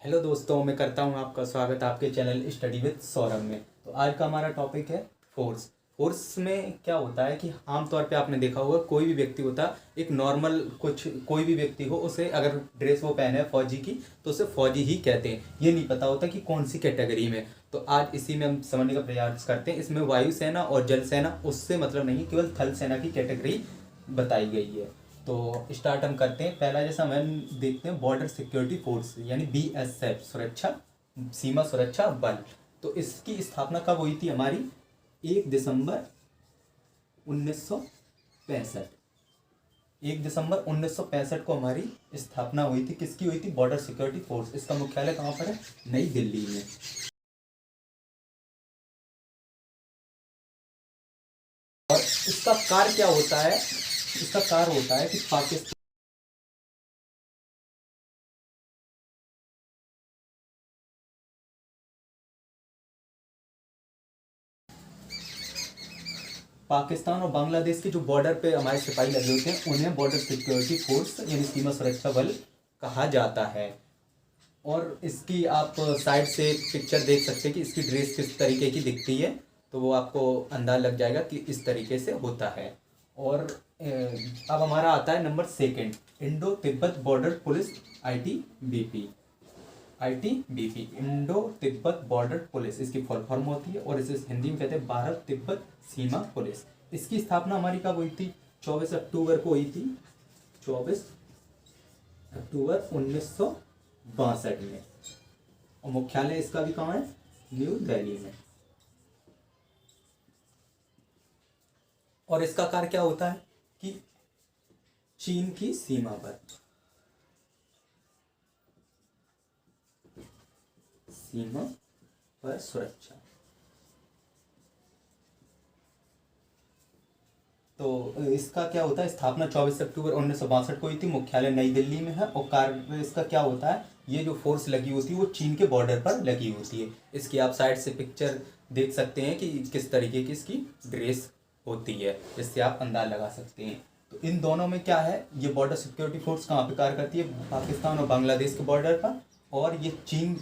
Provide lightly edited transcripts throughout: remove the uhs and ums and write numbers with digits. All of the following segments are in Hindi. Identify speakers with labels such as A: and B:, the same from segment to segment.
A: हेलो दोस्तों, मैं करता हूँ आपका स्वागत आपके चैनल स्टडी विद सौरभ में। तो आज का हमारा टॉपिक है फोर्स। फोर्स में क्या होता है कि आमतौर पे आपने देखा होगा, कोई भी व्यक्ति होता है एक नॉर्मल, कुछ कोई भी व्यक्ति हो, उसे अगर ड्रेस वो पहने है फौजी की तो उसे फौजी ही कहते हैं। ये नहीं पता होता कि कौन सी कैटेगरी में। तो आज इसी में हम समझने का प्रयास करते हैं। इसमें वायुसेना और जल सेना उससे मतलब नहीं, केवल थल सेना की कैटेगरी बताई गई है। तो स्टार्ट हम करते हैं। पहला जैसा हम देखते हैं, बॉर्डर सिक्योरिटी फोर्स यानी BSF, सुरक्षा सीमा सुरक्षा बल। तो इसकी स्थापना कब हुई थी हमारी? 1 दिसंबर 1965। 1 दिसंबर 1965 को हमारी स्थापना हुई थी। किसकी हुई थी? Border security force. इसका मुख्यालय कहाँ पर है? नई दिल्ली में। और इसका कार्य क्या होता है? इसका कार्य होता है कि पाकिस्तान और बांग्लादेश के जो बॉर्डर पे हमारे सिपाही लगे होते हैं उन्हें बॉर्डर सिक्योरिटी फोर्स यानी सीमा सुरक्षा बल कहा जाता है। और इसकी आप साइड से पिक्चर देख सकते हैं कि इसकी ड्रेस किस तरीके की दिखती है। तो वो आपको अंदाज लग जाएगा कि इस तरीके से होता है। और अब हमारा आता है number second, Indo Tibet border police, ITBP, Indo Tibet border police इसकी फुल फॉर्म होती है। और इसे हिंदी में कहते हैं भारत तिब्बत सीमा पुलिस। इसकी स्थापना हमारी कब हुई थी? 24 अक्टूबर को हुई थी। 24 अक्टूबर 1962 में। और मुख्यालय इसका भी कहाँ है? न्यू दिल्ली में। और इसका कार्य क्या होता है कि चीन की सीमा पर सुरक्षा। तो इसका क्या होता है? स्थापना 24 अक्टूबर 1962 को हुई थी। मुख्यालय नई दिल्ली में है। और कार्य इसका क्या होता है? ये जो फोर्स लगी होती है वो चीन के बॉर्डर पर लगी होती है। इसकी आप साइड से पिक्चर देख सकते हैं कि किस तरीके की इसकी ड्रेस होती है, जिससे आप अंदाज लगा सकते हैं। तो इन दोनों में क्या है, ये बॉर्डर सिक्योरिटी फोर्स कहाँ पे कार्य करती है? पाकिस्तान और बांग्लादेश के बॉर्डर पर। और ये चीन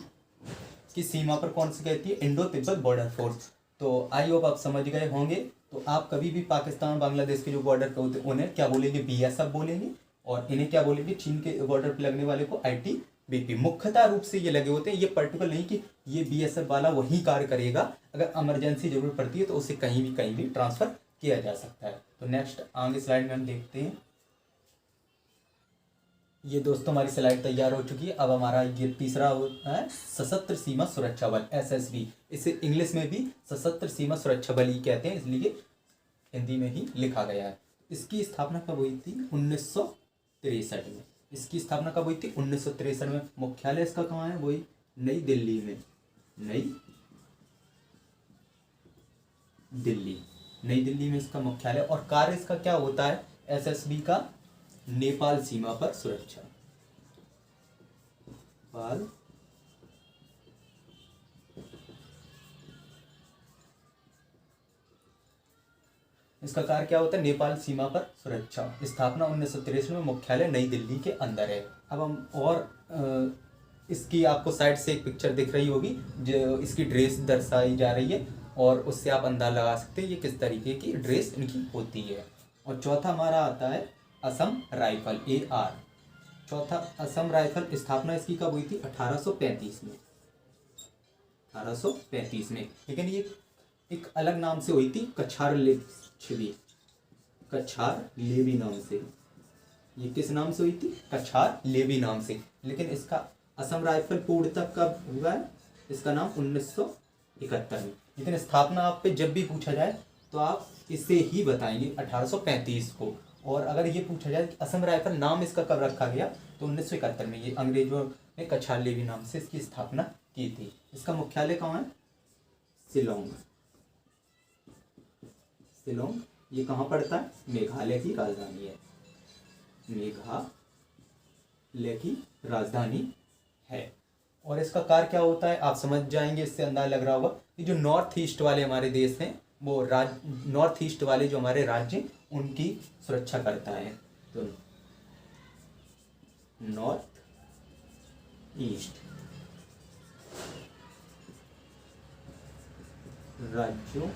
A: की सीमा पर कौन सी कहती है? Indo Tibet border force. तो आई होप आप समझ गए होंगे। तो आप कभी भी पाकिस्तान बांग्लादेश के जो बॉर्डर पे होते हैं उन्हें क्या बोलेंगे? BSF बोलेंगे। और इन्हें क्या बोलेंगे? चीन के बॉर्डर पे लगने वाले को ITBP। मुख्यतः रूप से ये लगे होते हैं। ये पर्टिकुलर नहीं कि ये BSF वाला वही कार्य करेगा, अगर इमरजेंसी जरूरत पड़ती है तो उसे कहीं भी ट्रांसफर किया जा सकता है। तो नेक्स्ट आगे स्लाइड में हम देखते हैं। ये दोस्तों हमारी स्लाइड तैयार हो चुकी है। अब हमारा ये तीसरा होता है सशस्त्र सीमा सुरक्षा बल, SSB। इसे इंग्लिश में भी सशस्त्र सीमा सुरक्षा बल ही कहते हैं, इसलिए हिंदी में ही लिखा गया है। इसकी स्थापना कब हुई थी? 1963 में। इसकी स्थापना कब हुई थी? 1963 में। मुख्यालय इसका कहाँ है? वही नई दिल्ली में। नई दिल्ली नई दिल्ली में इसका मुख्यालय। और कार्य इसका क्या होता है SSB का? नेपाल सीमा पर सुरक्षा। नेपाल इसका कार्य क्या होता है? नेपाल सीमा पर सुरक्षा। स्थापना 1963 में। मुख्यालय नई दिल्ली के अंदर है। अब हम और इसकी आपको साइड से एक पिक्चर दिख रही होगी जो इसकी ड्रेस दर्शाई जा रही है। और उससे आप अंदाजा लगा सकते हैं ये किस तरीके की ड्रेस इनकी होती है। और चौथा हमारा आता है असम राइफल, AR। चौथा असम राइफल। स्थापना इसकी कब हुई थी? 1835 में। 1835 में। लेकिन ये एक अलग नाम से हुई थी, कछार लेवी नाम से। ये किस नाम से हुई थी? कछार लेवी नाम से। लेकिन इसका असम राइफल पूर्णतः कब हुआ है? इसका नाम 1971 में। लेकिन स्थापना आप पे जब भी पूछा जाए तो आप इसे ही बताएंगे, 1835 को। और अगर ये पूछा जाए कि असम राइफल नाम इसका कब रखा गया, तो 1971 में। ये अंग्रेजों ने कछार लेवी नाम से इसकी स्थापना की थी। इसका मुख्यालय कहाँ है? शिलोंग। शिलोंग ये कहाँ पड़ता है? मेघालय की राजधानी है। मेघालय की राजधानी है। और इसका कार्य क्या होता है आप समझ जाएंगे, इससे अंदाजा लग रहा होगा कि जो नॉर्थ ईस्ट वाले हमारे देश हैं, वो नॉर्थ ईस्ट वाले जो हमारे राज्य उनकी सुरक्षा करता है। तो नॉर्थ ईस्ट राज्यों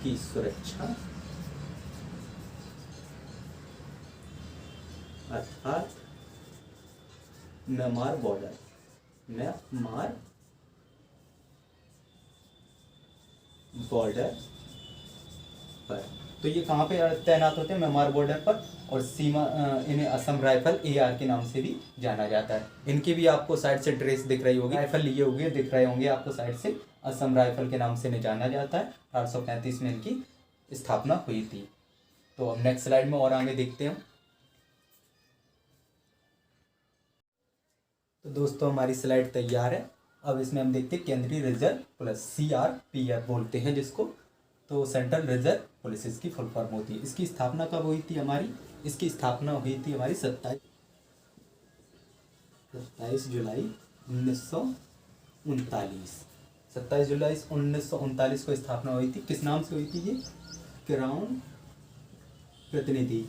A: की सुरक्षा अर्थात म्यांमार बॉर्डर, म्यांमार बॉर्डर पर। तो ये कहाँ पे तैनात होते हैं? म्यांमार बॉर्डर पर। और सीमा इन्हें असम राइफल AR के नाम से भी जाना जाता है। इनकी भी आपको साइड से ड्रेस दिख रही होगी, राइफल लिए हुए दिख रहे होंगे आपको साइड से। असम राइफल के नाम से इन्हें जाना जाता है। 1835 में इनकी स्थापना हुई थी। तो अब नेक्स्ट स्लाइड में और आगे देखते हैं। तो दोस्तों हमारी स्लाइड तैयार है। अब इसमें हम देखते हैं केंद्रीय रिजर्व पुलिस, CRPF बोलते हैं जिसको। तो सेंट्रल रिजर्व पुलिस इसकी फुल फॉर्म होती है। इसकी स्थापना कब हुई थी हमारी? इसकी स्थापना हुई थी हमारी 27 जुलाई 1939। 27 जुलाई 1939 को स्थापना हुई थी। किस नाम से हुई थी ये? क्राउन प्रतिनिधि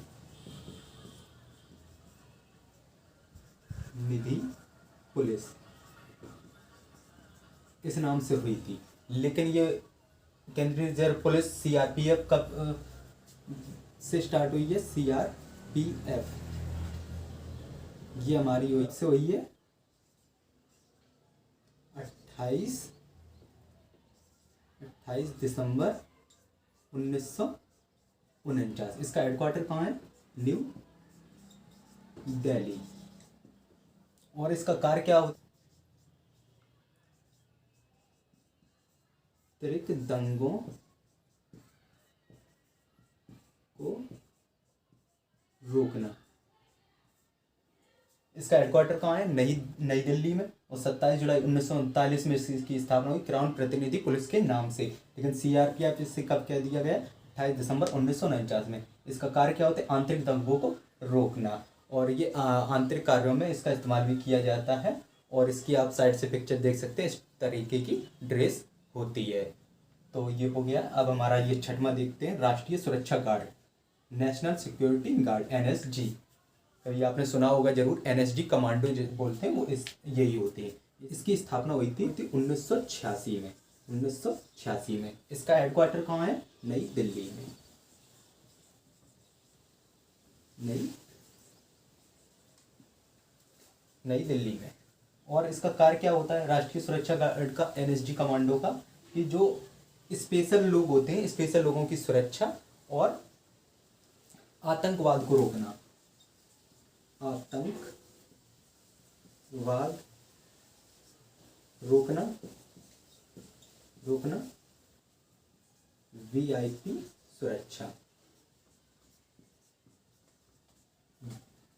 A: निधि पुलिस, इस नाम से हुई थी। लेकिन ये केंद्रीय रिजर्व पुलिस CRPF कब से स्टार्ट हुई है? CRPF ये हमारी हुई है 28 दिसंबर 1949। इसका हेडक्वार्टर कहाँ है? न्यू दिल्ली। और इसका कार्य क्या होता है? दंगों को रोकना। इसका हेडक्वार्टर कहाँ है? नई दिल्ली में। और 27 जुलाई 1939 में इसकी स्थापना हुई क्राउन प्रतिनिधि पुलिस के नाम से। लेकिन CRPF इससे कब कह दिया गया? 28 दिसंबर 1949 में। इसका कार्य क्या होता है? आंतरिक दंगों को रोकना। और ये आंतरिक कार्यों में इसका इस्तेमाल भी किया जाता है। और इसकी आप साइड से पिक्चर देख सकते हैं, इस तरीके की ड्रेस होती है। तो ये हो गया। अब हमारा ये छठवां देखते हैं, राष्ट्रीय सुरक्षा guard, national security guard, NSG। कभी आपने सुना होगा जरूर, NSG कमांडो जो बोलते हैं वो यही होती है। इसकी स्थापना हुई थी 1986 में। 1986 में। इसका हेडक्वार्टर कहाँ है? नई दिल्ली में। नई दिल्ली में। और इसका कार्य क्या होता है राष्ट्रीय सुरक्षा गार्ड का, NSG कमांडो का? कि जो स्पेशल लोग होते हैं, स्पेशल लोगों की सुरक्षा और आतंकवाद को रोकना। आतंकवाद रोकना VIP सुरक्षा।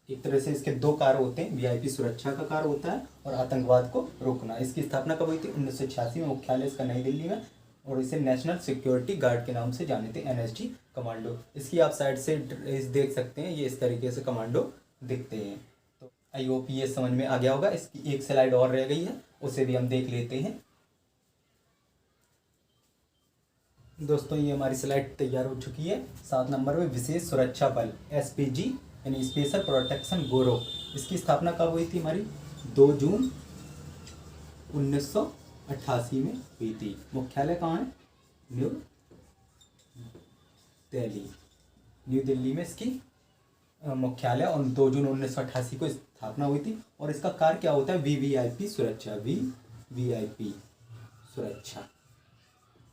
A: एक तरह से इसके दो कार्य होते हैं, VIP सुरक्षा का कार्य होता है और आतंकवाद को रोकना। इसकी स्थापना कब हुई थी? 1986 में। मुख्यालय इसका नई दिल्ली में। और इसे नेशनल सिक्योरिटी गार्ड के नाम से जाने थे, NSG कमांडो। इसकी आप साइड से देख सकते हैं, ये इस तरीके से कमांडो दिखते हैं। तो आई होप ये समझ में आ गया होगा। इसकी एक स्लाइड और रह गई है, उसे भी हम देख लेते हैं। दोस्तों ये हमारी स्लाइड तैयार हो चुकी है। 7 नंबर में विशेष सुरक्षा बल, SPG यानी स्पेशल प्रोटेक्शन ब्यूरो। इसकी स्थापना कब हुई थी हमारी? 2 जून 1988 में हुई थी। मुख्यालय कहाँ है? न्यू दिल्ली में इसकी मुख्यालय। और 2 जून 1988 को स्थापना हुई थी। और इसका कार्य क्या होता है? VVIP सुरक्षा। VVIP सुरक्षा।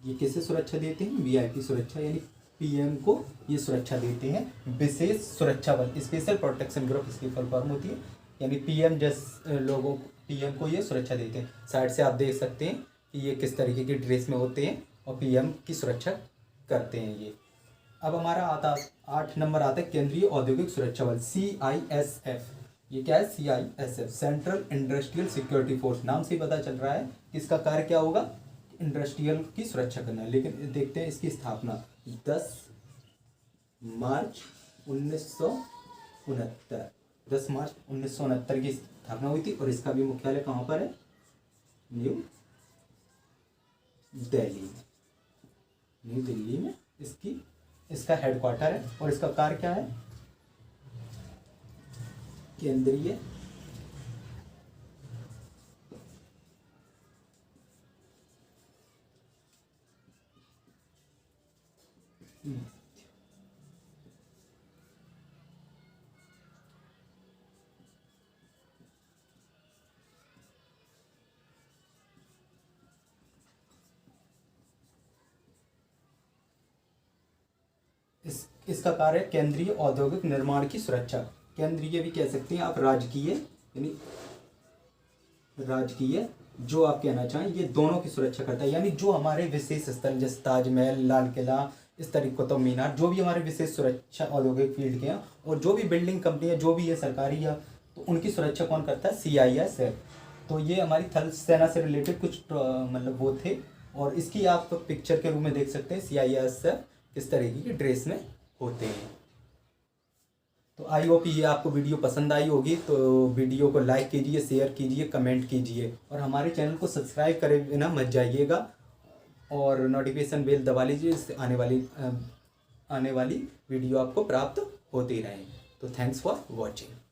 A: ये किसे सुरक्षा देते हैं? VIP सुरक्षा, यानी PM को ये सुरक्षा देते हैं। विशेष सुरक्षा बल, स्पेशल प्रोटेक्शन ग्रुप इसकी फुल फॉर्म होती है। यानी PM PM को ये सुरक्षा देते हैं। साइड से आप देख सकते हैं कि ये किस तरीके की ड्रेस में होते हैं और PM की सुरक्षा करते हैं ये। अब हमारा 8 नंबर आता है केंद्रीय औद्योगिक सुरक्षा बल, CISF। ये क्या है? CISF central industrial security force. नाम से ही पता चल रहा है कि इसका कार्य क्या होगा? इंडस्ट्रियल की सुरक्षा करना। लेकिन देखते हैं इसकी स्थापना 10 मार्च 1969। 10 मार्च 1969 की स्थापना हुई थी। और इसका भी मुख्यालय कहाँ पर है? न्यू दिल्ली में इसका हेडक्वार्टर है। और इसका कार्य क्या है? केंद्रीय इसका कार्य है केंद्रीय औद्योगिक निर्माण की सुरक्षा। केंद्रीय भी कह सकते हैं आप, राजकीय यानी राजकीय, जो आप कहना चाहें, ये दोनों की सुरक्षा करता है। यानी जो हमारे विशेष स्थल जैसे ताजमहल, लाल किला, इस तरीके कुतुब मीनार, जो भी हमारे विशेष सुरक्षा औद्योगिक फील्ड के हैं, और जो भी बिल्डिंग कंपनियां जो भी है सरकारी या, तो उनकी सुरक्षा कौन करता है? CIS। तो ये हमारी थल सेना से रिलेटेड कुछ मतलब वो थे, और इसकी आप पिक्चर के रूप में देख सकते हैं CIS किस तरीके की ड्रेस में होते हैं। तो आई होप ये आपको वीडियो पसंद आई होगी। तो वीडियो को लाइक कीजिए, शेयर कीजिए, कमेंट कीजिए, और हमारे चैनल को सब्सक्राइब करे बिना मत जाइएगा, और नोटिफिकेशन बेल दबा लीजिए, इससे आने वाली वीडियो आपको प्राप्त होती रहे। तो थैंक्स फॉर वॉचिंग।